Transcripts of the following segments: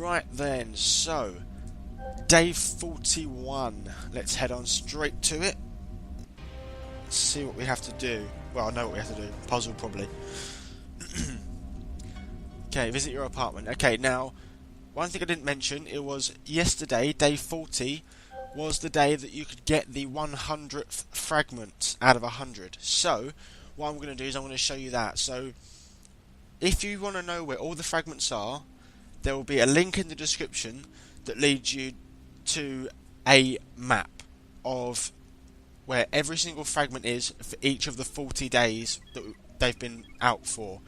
Right then, so day 41. Let's head on straight to it. Let's see what we have to do. Well, I know what we have to do. Puzzle, probably. Okay, visit your apartment. Okay, now, one thing I didn't mention, it was yesterday, day 40, was the day that you could get the 100th fragment out of 100. So, what I'm going to do is I'm going to show you that. So, if you want to know where all the fragments are, there will be a link in the description that leads you to a map of where every single fragment is for each of the 40 days that they've been out for.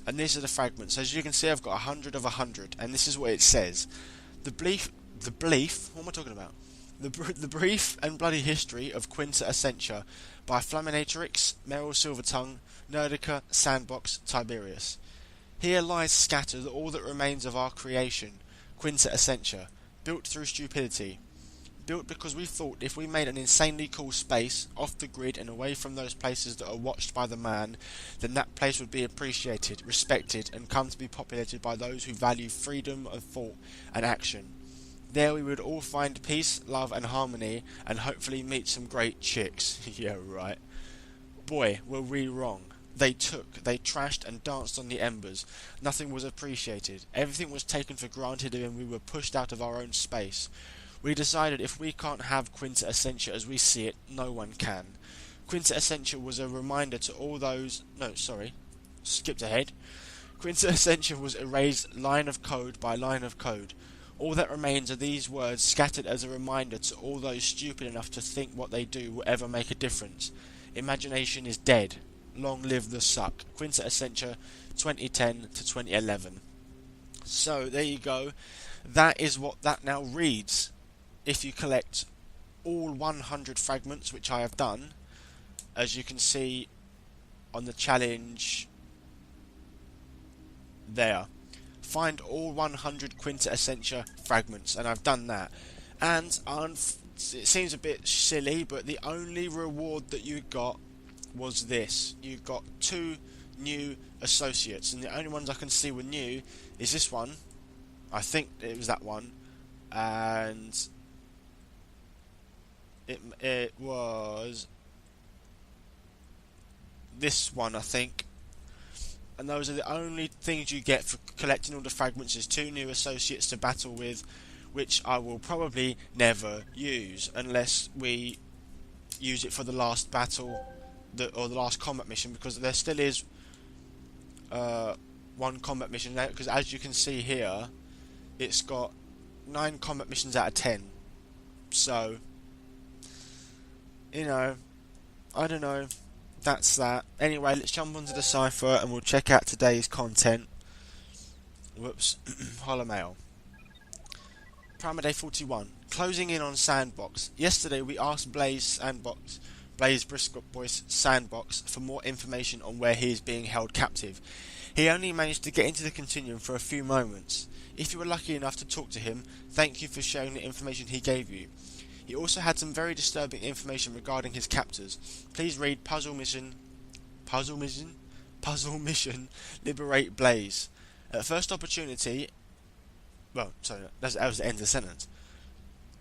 And these are the fragments. As you can see, I've got 100 of 100, and this is what it says. The brief, what am I talking about? The brief and bloody history of Quinta Essentia by Flaminatrix, Meryl Silvertongue, Nerdica, Sandbox, Tiberius. Here lies scattered all that remains of our creation, Quinta Essentia, built through stupidity. Built because we thought if we made an insanely cool space, off the grid and away from those places that are watched by the man, then that place would be appreciated, respected, and come to be populated by those who value freedom of thought and action. There we would all find peace, love, and harmony, and hopefully meet some great chicks. Yeah, right. Boy, were we wrong. They trashed and danced on the embers. Nothing was appreciated. Everything was taken for granted and we were pushed out of our own space. We decided if we can't have Quinta Essentia as we see it, no one can. Quinta Essentia was a reminder to all those... No, sorry. Skipped ahead. Quinta Essentia was erased line of code by line of code. All that remains are these words scattered as a reminder to all those stupid enough to think what they do will ever make a difference. Imagination is dead. Long live the suck. Quinta Essentia 2010 to 2011. So, there you go. That is what that now reads. If you collect all 100 fragments, which I have done, as you can see on the challenge there. Find all 100 Quinta Essentia fragments, and I've done that. And it seems a bit silly, but the only reward that you got was this. You got 2 new associates, and the only ones I can see were new is this one. I think it was that one, and it was this one, I think. And those are the only things you get for collecting all the fragments, is 2 new associates to battle with, which I will probably never use unless we use it for the last battle or the last combat mission, because there still is one combat mission now, because as you can see here, it's got 9 combat missions out of 10. So, you know, I don't know. That's that. Anyway, let's jump onto the cipher and we'll check out today's content. Whoops. Hollow Mail. Primer Day 41. Closing in on Sandbox. Yesterday we asked Blaze Briscoe Boyce Sandbox for more information on where he is being held captive. He only managed to get into the Continuum for a few moments. If you were lucky enough to talk to him, thank you for sharing the information he gave you. He also had some very disturbing information regarding his captors. Please read Puzzle Mission, Liberate Blaze. At first opportunity... Well, sorry, that was the end of the sentence.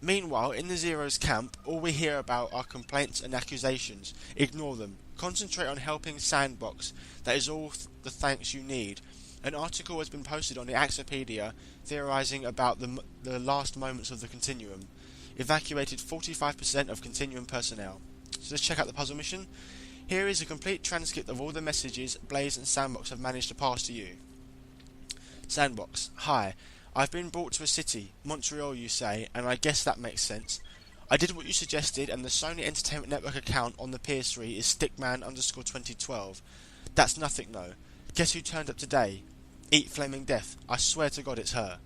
Meanwhile, in the Zero's camp, all we hear about are complaints and accusations. Ignore them. Concentrate on helping Sandbox. That is all the thanks you need. An article has been posted on the Axopedia theorizing about the last moments of the Continuum. Evacuated 45% of Continuum personnel. So let's check out the puzzle mission. Here is a complete transcript of all the messages Blaze and Sandbox have managed to pass to you. Sandbox. Hi. I've been brought to a city, Montreal you say, and I guess that makes sense. I did what you suggested, and the Sony Entertainment Network account on the PS3 is Stickman_2012. That's nothing though. Guess who turned up today? Eat Flaming Death. I swear to God it's her.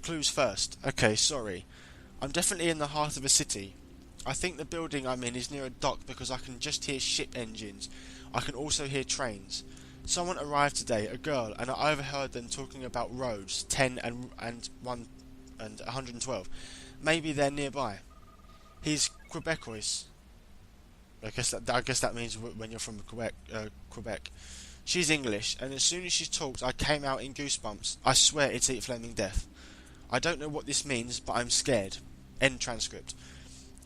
Clues first. Okay, sorry. I'm definitely in the heart of a city. I think the building I'm in is near a dock because I can just hear ship engines. I can also hear trains. Someone arrived today, a girl, and I overheard them talking about roads, 10 and 1 and 112. Maybe they're nearby. He's Quebecois. I guess that means when you're from Quebec. She's English, and as soon as she talked, I came out in goosebumps. I swear it's Eat Flaming Death. I don't know what this means, but I'm scared. End transcript.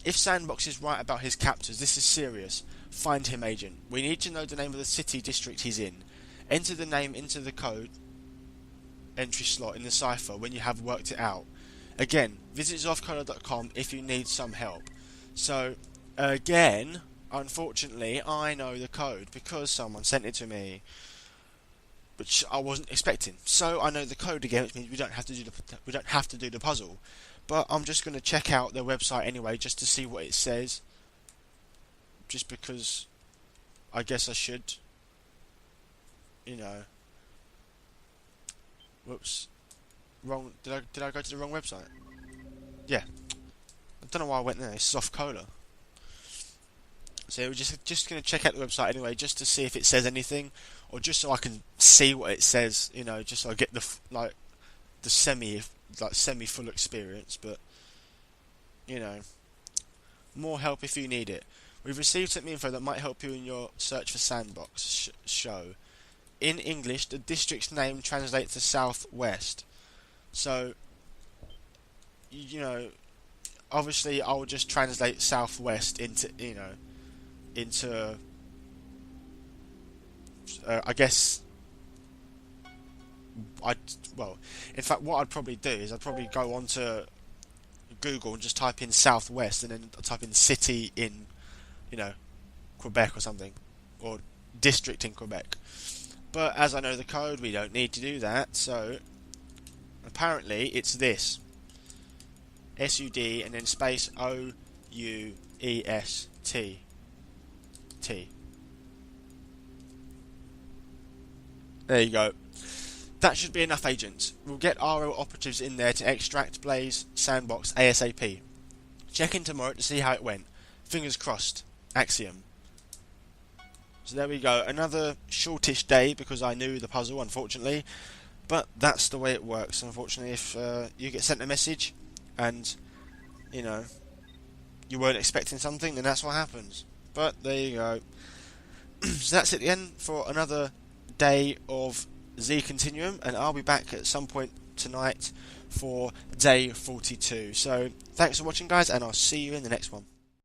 If Sandbox is right about his captors, this is serious. Find him, agent. We need to know the name of the city district he's in. Enter the name into the code entry slot in the cipher when you have worked it out. Again, visit zofcola.com if you need some help. So, again, unfortunately, I know the code because someone sent it to me, which I wasn't expecting. So I know the code again, which means we don't have to do the puzzle. But I'm just going to check out their website anyway, just to see what it says. Just because I guess I should. You know. Whoops. Wrong. Did I go to the wrong website? Yeah. I don't know why I went there. It's Soft Cola. So we're just going to check out the website anyway, just to see if it says anything, or just so I can see what it says. You know, just so I get the semi full experience. But you know, more help if you need it. We've received some info that might help you in your search for Sandbox show. In English, the district's name translates to southwest. So, you know, obviously I will just translate southwest into, I guess, in fact, what I'd probably do is I'd probably go onto Google and just type in southwest and then type in city in, Quebec or something, or district in Quebec. But as I know the code, we don't need to do that, so apparently it's this. SUD and then space OUEST. There you go. That should be enough, agents. We'll get RO operatives in there to extract Blaze Sandbox ASAP. Check in tomorrow to see how it went. Fingers crossed. Axiom. So there we go. Another shortish day because I knew the puzzle, unfortunately. But that's the way it works, unfortunately. If you get sent a message and, you weren't expecting something, then that's what happens. But there you go. So that's it again for another day of Z Continuum, and I'll be back at some point tonight for day 42. So thanks for watching, guys, and I'll see you in the next one.